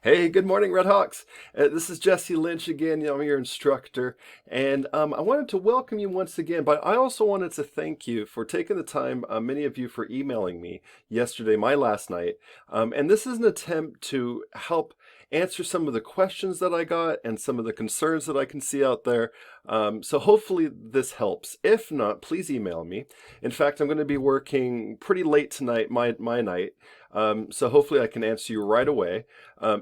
Hey, good morning, Red Hawks. This is Jesse Lynch again. I'm your instructor, and I wanted to welcome you once again. But I also wanted to thank you for taking the time. Many of you for emailing me yesterday, my last night, and this is an attempt to help answer some of the questions that I got and some of the concerns that I can see out there. So hopefully this helps. If not, please email me. In fact, I'm going to be working pretty late tonight, my night. So hopefully I can answer you right away.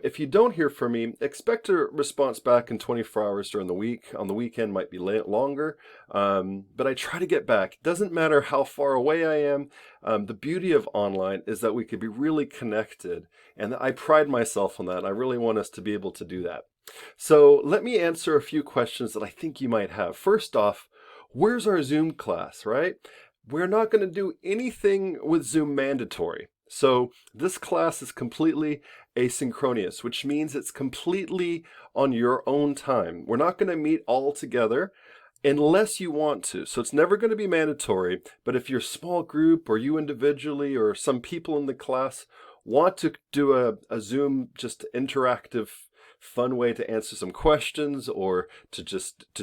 If you don't hear from me, expect a response back in 24 hours during the week. On the weekend might be longer, but I try to get back. It doesn't matter how far away I am. The beauty of online is that we could be really connected, and I pride myself on that. I really want us to be able to do that. So let me answer a few questions that I think you might have. First off, where's our Zoom class, right? We're not going to do anything with Zoom mandatory. So this class is completely asynchronous, which means it's completely on your own time. We're not going to meet all together unless you want to. So it's never going to be mandatory, but if your small group or you individually or some people in the class want to do a Zoom just interactive fun way to answer some questions or to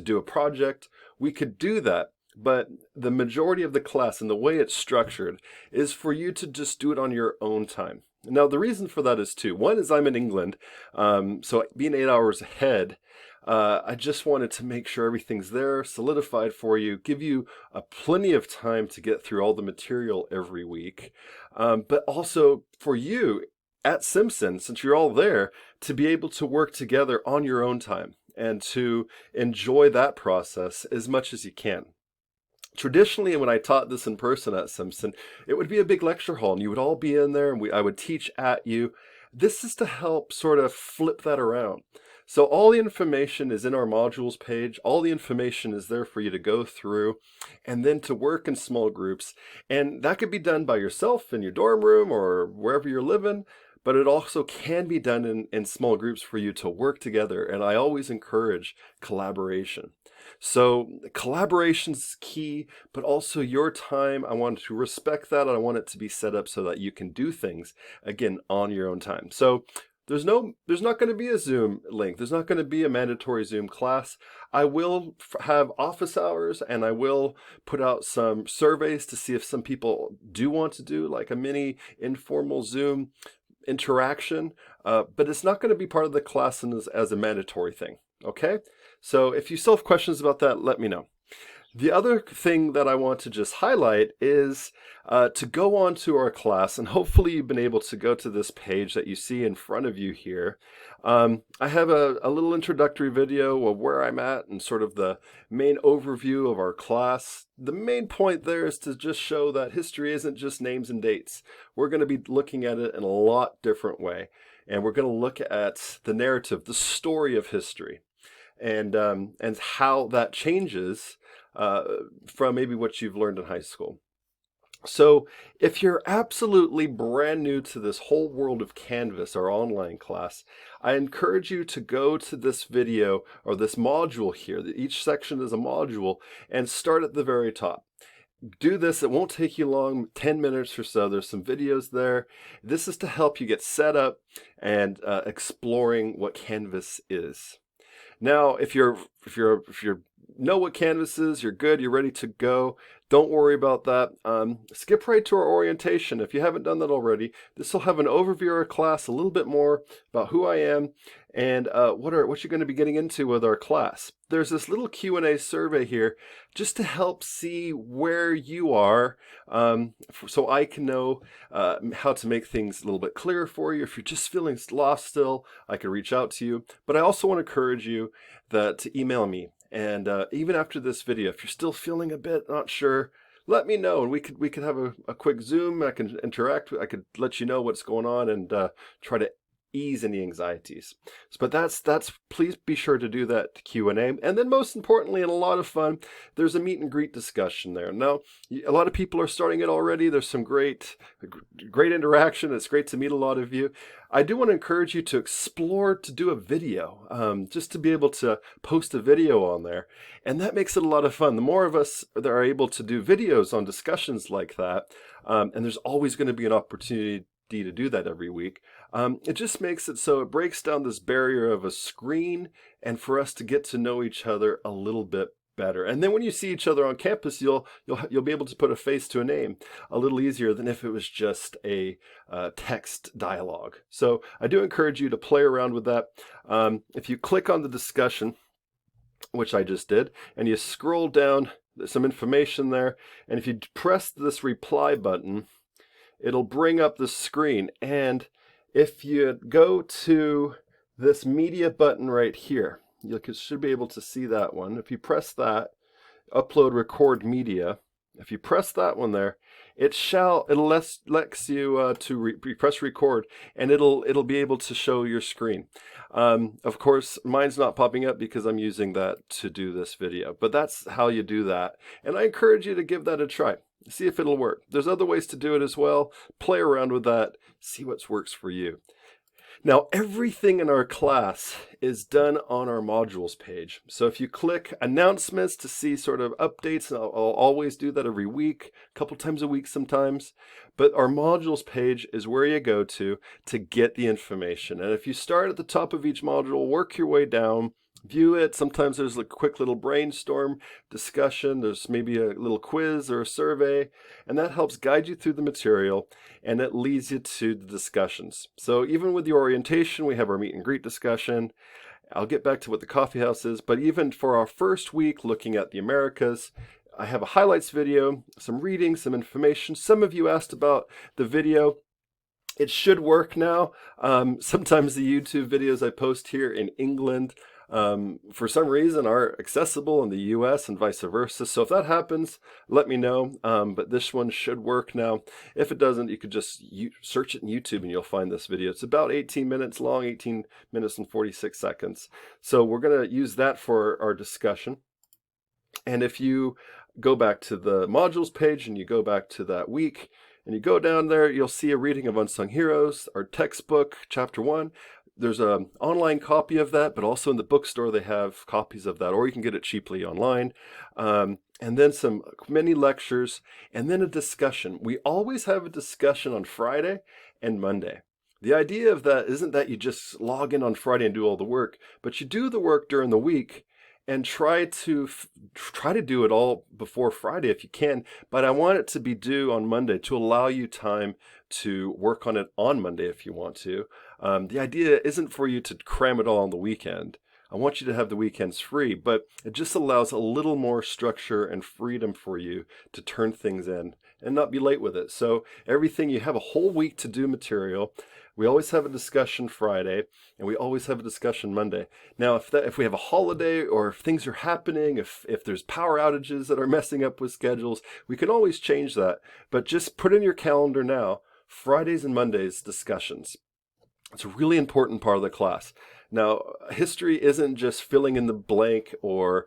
do a project, we could do that. But the majority of the class and the way it's structured is for you to just do it on your own time. Now, the reason for that is two. One is I'm in England, so being 8 hours ahead, I just wanted to make sure everything's there, solidified for you, give you plenty of time to get through all the material every week, but also for you at Simpson, since you're all there, to be able to work together on your own time and to enjoy that process as much as you can. Traditionally, when I taught this in person at Simpson, it would be a big lecture hall and you would all be in there and I would teach at you. This is to help sort of flip that around. So all the information is in our modules page. All the information is there for you to go through and then to work in small groups. And that could be done by yourself in your dorm room or wherever you're living, but it also can be done in small groups for you to work together. And I always encourage collaboration. So collaboration's key, but also your time. I want to respect that. I want it to be set up so that you can do things, again, on your own time. So there's not going to be a Zoom link. There's not going to be a mandatory Zoom class. I will have office hours and I will put out some surveys to see if some people do want to do like a mini informal Zoom interaction, but it's not going to be part of the class as a mandatory thing. Okay? So if you still have questions about that, let me know. The other thing that I want to just highlight is to go on to our class, and hopefully you've been able to go to this page that you see in front of you here. I have a little introductory video of where I'm at and sort of the main overview of our class. The main point there is to just show that history isn't just names and dates. We're going to be looking at it in a lot different way, and we're going to look at the narrative, the story of history, and how that changes from maybe what you've learned in high school. So if you're absolutely brand new to this whole world of Canvas, our online class, I encourage you to go to this video or this module here. Each section is a module, and start at the very top. Do this. It won't take you long, 10 minutes or so. There's some videos there. This is to help you get set up and exploring what Canvas is. Now, if you know what Canvas is, you're good, you're ready to go. Don't worry about that. Skip right to our orientation. If you haven't done that already, this will have an overview of our class, a little bit more about who I am and what you're going to be getting into with our class. There's this little Q&A survey here just to help see where you are, so I can know how to make things a little bit clearer for you. If you're just feeling lost still, I can reach out to you. But I also want to encourage you to email me. And even after this video, if you're still feeling a bit not sure, let me know, and we could have a quick Zoom. I can interact. I could let you know what's going on and try to ease any anxieties. But that's please be sure to do that Q&A. And then most importantly, and a lot of fun, there's a meet and greet discussion there. Now, a lot of people are starting it already. There's some great interaction. It's great to meet a lot of you. I do want to encourage you to explore to do a video, just to be able to post a video on there. And that makes it a lot of fun. The more of us that are able to do videos on discussions like that, and there's always going to be an opportunity to do that every week. It just makes it so it breaks down this barrier of a screen and for us to get to know each other a little bit better. And then when you see each other on campus, you'll be able to put a face to a name a little easier than if it was just a text dialogue. So I do encourage you to play around with that. If you click on the discussion, which I just did, and you scroll down, there's some information there, and if you press this reply button, it'll bring up the screen. And if you go to this media button right here, you should be able to see that one. If you press that, upload record media, if you press that one there, it lets you press record, and it'll be able to show your screen. Of course, mine's not popping up because I'm using that to do this video, but that's how you do that. And I encourage you to give that a try. See if it'll work. There's other ways to do it as well. Play around with that. See what works for you. Now, everything in our class is done on our modules page. So if you click announcements to see sort of updates, and I'll always do that every week, a couple times a week sometimes, but our modules page is where you go to get the information. And if you start at the top of each module, work your way down, view it. Sometimes there's a quick little brainstorm discussion. There's maybe a little quiz or a survey, and that helps guide you through the material, and it leads you to the discussions. So even with the orientation, we have our meet and greet discussion. I'll get back to what the coffee house is, but even for our first week looking at the Americas, I have a highlights video, some reading, some information. Some of you asked about the video. It should work now. Sometimes the YouTube videos I post here in England for some reason are accessible in the US and vice versa. So if that happens, let me know. But this one should work now. If it doesn't, you could just search it in YouTube and you'll find this video. It's about 18 minutes long, 18 minutes and 46 seconds. So we're going to use that for our discussion. And if you go back to the modules page and you go back to that week and you go down there, you'll see a reading of Unsung Heroes, our textbook, chapter 1. There's an online copy of that, but also in the bookstore they have copies of that, or you can get it cheaply online. And then many lectures, and then a discussion. We always have a discussion on Friday and Monday. The idea of that isn't that you just log in on Friday and do all the work, but you do the work during the week and try to do it all before Friday if you can. But I want it to be due on Monday to allow you time to work on it on Monday if you want to. The idea isn't for you to cram it all on the weekend. I want you to have the weekends free, but it just allows a little more structure and freedom for you to turn things in and not be late with it. So everything, you have a whole week to do material. We always have a discussion Friday, and we always have a discussion Monday. Now, if we have a holiday or if things are happening, if there's power outages that are messing up with schedules, we can always change that. But just put in your calendar now, Fridays and Mondays discussions. It's a really important part of the class. Now, history isn't just filling in the blank or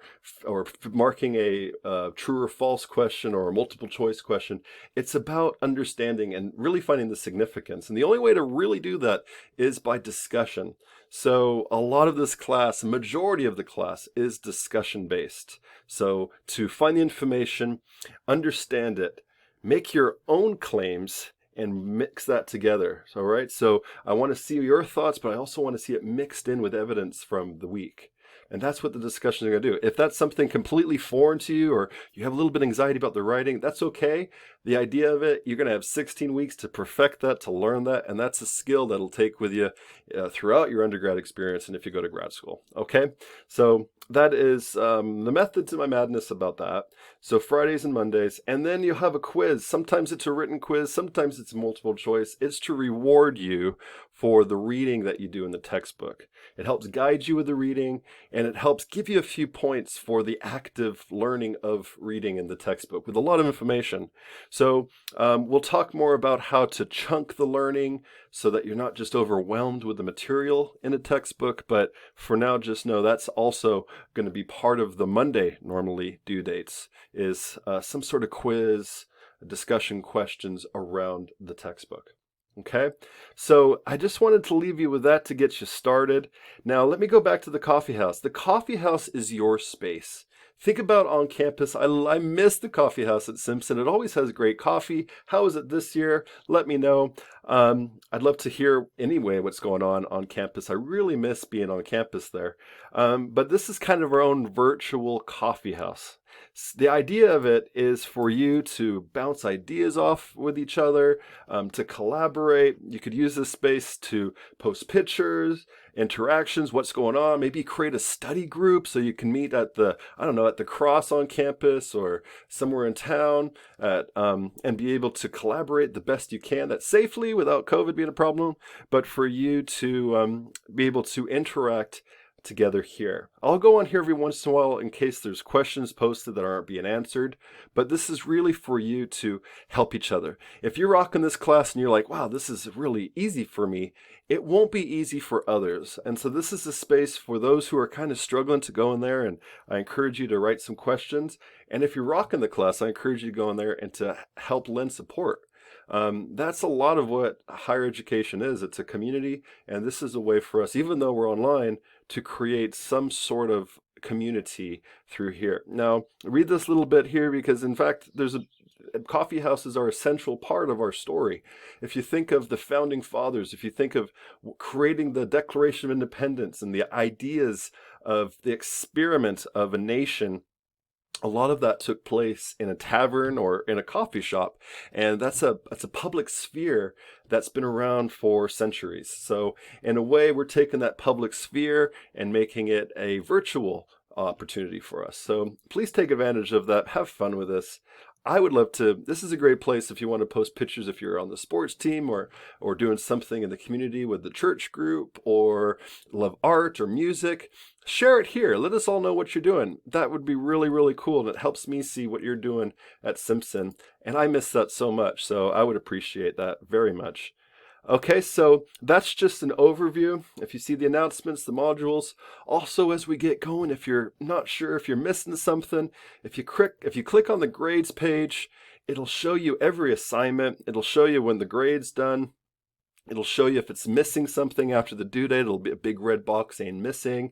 marking a true or false question or a multiple choice question. It's about understanding and really finding the significance. And the only way to really do that is by discussion. So a lot of this class, majority of the class, is discussion based. So to find the information, understand it, make your own claims, and mix that together. All right. So I want to see your thoughts, but I also want to see it mixed in with evidence from the week. And that's what the discussions are going to do. If that's something completely foreign to you, or you have a little bit of anxiety about the writing, that's okay. The idea of it, you're going to have 16 weeks to perfect that, to learn that. And that's a skill that'll take with you throughout your undergrad experience and if you go to grad school. Okay. So that is the method to my madness about that. So Fridays and Mondays, and then you'll have a quiz. Sometimes it's a written quiz. Sometimes it's multiple choice. It's to reward you for the reading that you do in the textbook. It helps guide you with the reading, and it helps give you a few points for the active learning of reading in the textbook with a lot of information. So we'll talk more about how to chunk the learning so that you're not just overwhelmed with the material in a textbook. But for now, just know that's also going to be part of the Monday normally due dates, is some sort of quiz, discussion questions around the textbook. Okay, so I just wanted to leave you with that to get you started. Now, let me go back to the coffee house. The coffee house is your space. think about on campus. I miss the coffee house at Simpson. It always has great coffee. How is it this year? Let me know. I'd love to hear anyway what's going on campus. I really miss being on campus there. But this is kind of our own virtual coffee house. The idea of it is for you to bounce ideas off with each other, to collaborate. You could use this space to post pictures, interactions, what's going on, maybe create a study group so you can meet at the, I don't know, at the cross on campus or somewhere in town and be able to collaborate the best you can. That's safely without COVID being a problem, but for you to be able to interact together here. I'll go on here every once in a while in case there's questions posted that aren't being answered, but this is really for you to help each other. If you're rocking this class and you're like, wow, this is really easy for me, it won't be easy for others. And so this is a space for those who are kind of struggling to go in there, and I encourage you to write some questions. And if you're rocking the class, I encourage you to go in there and to help lend support. That's a lot of what higher education is. It's a community, and this is a way for us, even though we're online, to create some sort of community through here. Now, read this little bit here because, in fact, coffee houses are a central part of our story. If you think of the founding fathers, if you think of creating the Declaration of Independence and the ideas of the experiment of a nation, a lot of that took place in a tavern or in a coffee shop, and that's a public sphere that's been around for centuries. So in a way, we're taking that public sphere and making it a virtual opportunity for us. So please take advantage of that. Have fun with this. I would love to. This is a great place if you want to post pictures if you're on the sports team or doing something in the community with the church group or love art or music. Share it here. Let us all know what you're doing. That would be really, really cool. And it helps me see what you're doing at Simpson. And I miss that so much. So I would appreciate that very much. Okay, so that's just an overview. If you see the announcements, the modules, also as we get going, if you're not sure, if you're missing something, if you click on the grades page, it'll show you every assignment. It'll show you when the grade's done. It'll show you if it's missing something after the due date. It'll be a big red box saying missing.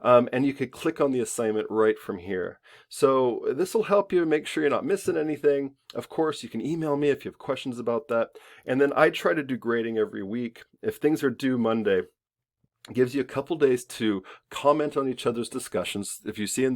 And you could click on the assignment right from here. So this will help you make sure you're not missing anything. Of course, you can email me if you have questions about that. And then I try to do grading every week. If things are due Monday, it gives you a couple days to comment on each other's discussions. If you see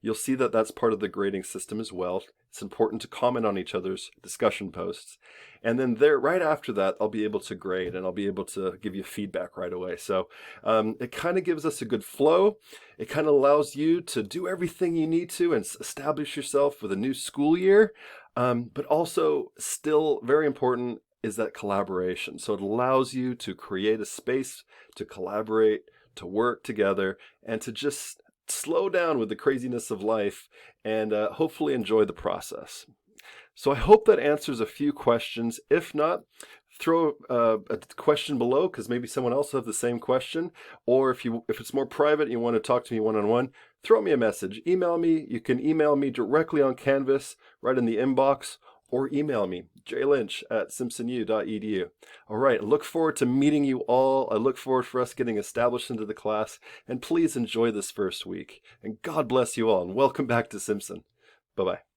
you'll see that that's part of the grading system as well. It's important to comment on each other's discussion posts. And then right after that, I'll be able to grade and I'll be able to give you feedback right away. So it kind of gives us a good flow. It kind of allows you to do everything you need to and establish yourself with a new school year. But also still very important is that collaboration. So it allows you to create a space to collaborate, to work together, and to just slow down with the craziness of life and hopefully enjoy the process. So I hope that answers a few questions. If not, throw a question below because maybe someone else will have the same question. Or if it's more private and you want to talk to me one-on-one, throw me a message. Email me. You can email me directly on Canvas right in the inbox, or email me, jlynch@simpsonu.edu. All right, I look forward to meeting you all. I look forward for us getting established into the class. And please enjoy this first week. And God bless you all, and welcome back to Simpson. Bye-bye.